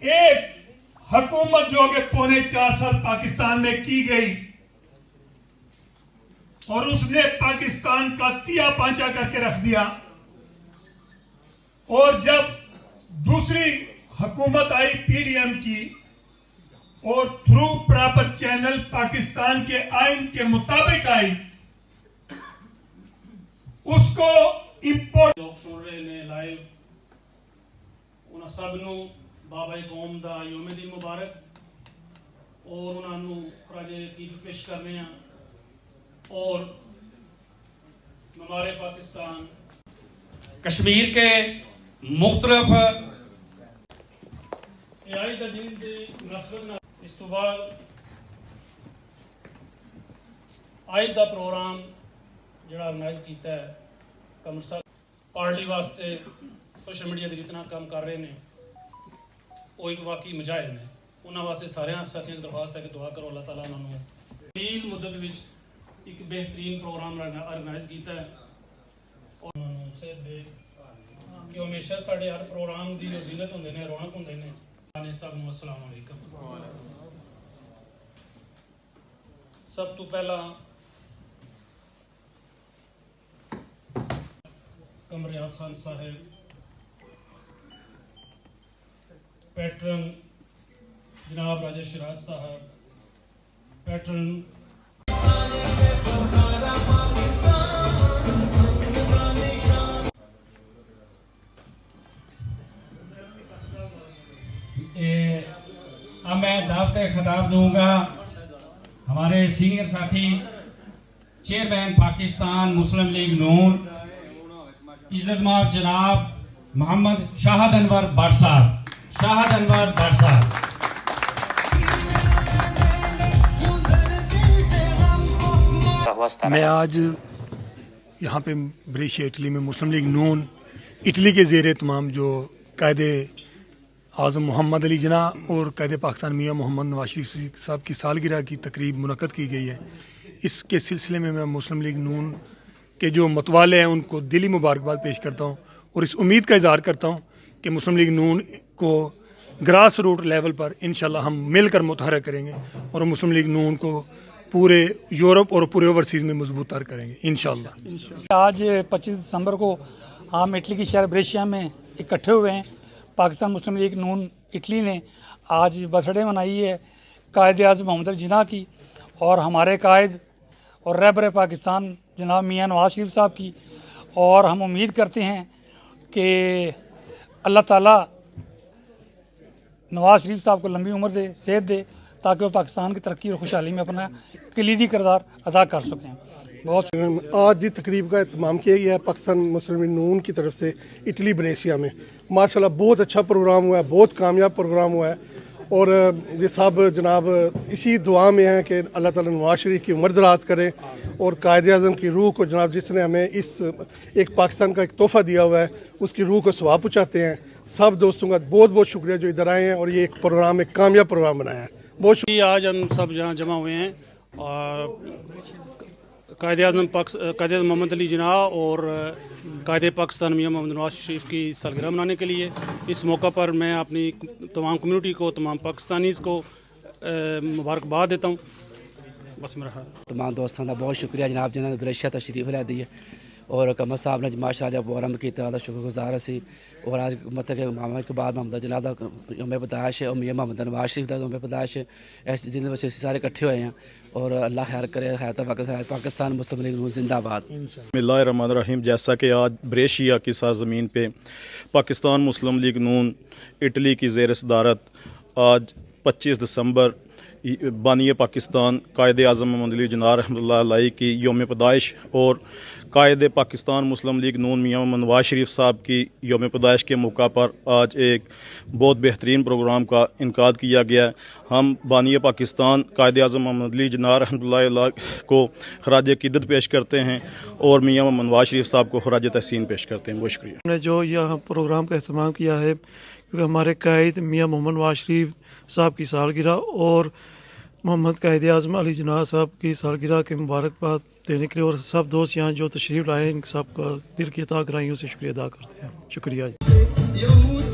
एक हुकूमत जो कि पौने 4 साल पाकिस्तान में की गई और उसने पाकिस्तान का तिया पांचा करके रख दिया, और जब दूसरी हुकूमत आई पीडीएम की और थ्रू प्रॉपर चैनल पाकिस्तान के आइन के मुताबिक आई, उसको इंपोर्ट लोग सुन रहे ने लाइव उन्हें सब नू बाबा कौम दा योम दिन मुबारक और उन्होंने राजे ईद पेश कर रहे हैं और हमारे पाकिस्तान कश्मीर के मुख्तलिफ आई दा दिन दी मुनासबत इस तो बाद आई दा प्रोग्राम जिहड़ा ऑर्गेनाइज किया है कमर साहब पार्टी वास्ते सोशल मीडिया ते जितना काम कर रहे हैं वो एक वाकई मुजाहिद ने उन्होंने वास्ते सारे साथियों की दरख्वास्त है कि दुआ करो अल्लाह ताला उन्होंने कलील मुद्दत विच एक बेहतरीन प्रोग्राम ऑर्गेनाइज किया है और उन्होंने सेहत दे कि हमेशा साढ़े हर प्रोग्राम की जीनत होंगे ने रौनक होंगे ने सब नूं अस्सलाम वालेकुम। सब तो पहला कमर रियाज खान साहब पैटर्न जनाब राजा शिराज साहब पैटर्न अब मैं दावत खिताब दूंगा हमारे सीनियर साथी चेयरमैन पाकिस्तान मुस्लिम लीग नून इज्जतमाब जनाब मोहम्मद शाहद अनवर भट्ट साहब। शाहद अनवर भट्ट साहब। मैं आज यहाँ पे ब्रेशिया इटली में मुस्लिम लीग नून इटली के ज़ेर तमाम जो कायदे आज़म मोहम्मद अली जना और कायदे पाकिस्तान मियाँ मोहम्मद नवाज शरीफ साहब की सालगिरह की तकरीब मुनक़्क़द की गई है। इसके सिलसिले में मैं मुस्लिम लीग नून के जो मतवाले हैं उनको दिली मुबारकबाद पेश करता हूँ और इस उम्मीद का इज़हार करता हूँ कि मुस्लिम लीग नून को ग्रास रूट लेवल पर इंशाल्लाह हम मिलकर मुतहर्रिक करेंगे और मुस्लिम लीग नून को पूरे यूरोप और पूरे ओवरसीज़ में मजबूत तर करेंगे इंशाल्लाह। आज 25 दिसंबर को हम इटली के शहर ब्रेशिया में इकट्ठे हुए हैं। पाकिस्तान मुस्लिम लीग नून इटली ने आज बर्थडे मनाई है कायद आज़म मोहम्मद अली जिन्ना की और हमारे कायद और रहबर पाकिस्तान जनाब मियाँ नवाज शरीफ साहब की, और हम उम्मीद करते हैं कि अल्लाह ताला नवाज शरीफ साहब को लंबी उम्र दे, सेहत दे, ताकि वो पाकिस्तान की तरक्की और खुशहाली में अपना कलीदी किरदार अदा कर सकें। बहुत आज जी तकरीब का एहतमाम किया गया है पाकिस्तान मुस्लिम लीग नून की तरफ से इटली ब्रेशिया में। माशाल्लाह बहुत अच्छा प्रोग्राम हुआ है, बहुत कामयाब प्रोग्राम हुआ है और ये सब जनाब इसी दुआ में है कि अल्लाह ताला नवाज शरीफ की उम्र दराज करे और कायद आज़म की रूह को जनाब जिसने हमें इस एक पाकिस्तान का एक तोहफ़ा दिया हुआ है उसकी रूह को सवाब पहुँचाते हैं। सब दोस्तों का बहुत बहुत शुक्रिया जो इधर आए हैं और ये एक प्रोग्राम एक कामयाब प्रोग्राम बनाया है। बहुत शुक्रिया। आज हम सब यहाँ जमा हुए हैं कायद आज़म मोहम्मद अली जिन्ना और कायदे पाकिस्तान मियाँ मोहम्मद नवाज शरीफ की सालगिरह मनाने के लिए। इस मौका पर मैं अपनी तमाम कम्युनिटी को, तमाम पाकिस्तानीज़ को मुबारकबाद देता हूँ। बस मेरा तमाम दोस्तों का बहुत शुक्रिया जनाब जिन्होंने ब्रेशिया तशरीफ लै दी है और कमर साहब ने माशाअल्लाह प्रोग्राम किया शुक्रगुजार असी और आज मतलब कि मामा के बाद मोहम्मद जनाब का योम पैदाइश है और मियाँ मोहम्मद नवाज शरीफ का योम पैदाइश है। इस दिन में सारे इकट्ठे हुए हैं और अल्लाह खैर करे। पाकिस्तान मुस्लिम लीग जिंदाबाद। बिस्मिल्लाहिर्रहमानिर्रहीम। जैसा कि आज ब्रेशिया की सरज़मीन पे पाकिस्तान मुस्लिम लीग नून इटली की ज़ेर सदारत आज 25 दिसंबर बानी पाकिस्तान कायद आज़म मोहम्मद अली जिन्ना रहमतुल्लाह अलैहि की योम पैदाइश और कायद पाकिस्तान मुस्लिम लीग नून मियाँ मोहम्मद नवाज शरीफ साहब की योम पैदाइश के मौका पर आज एक बहुत बेहतरीन प्रोग्राम का इनकाद किया गया है। हम बानी पाकिस्तान कायद आज़म मोहम्मद अली जिन्ना रहमतुल्लाह अलैहि को खराज अक़ीदत पेश करते हैं और मियाँ मोहम्मद नवाज शरीफ साहब को खराज तहसीन पेश करते हैं। बहुत शुक्रिया। हमने जो यह प्रोग्राम का अहतमाम किया है क्योंकि हमारे कायद मियाँ मोहम्मद नवाज शरीफ साहब की सालगिरह और मोहम्मद कायद आज़म अली जिन्ना साहब की सालगिरह के मुबारकबाद देने के लिए और सब दोस्त यहाँ जो तशरीफ़ लाए इन सब का दिल की अता गहराइयों से शुक्रिया अदा करते हैं। शुक्रिया।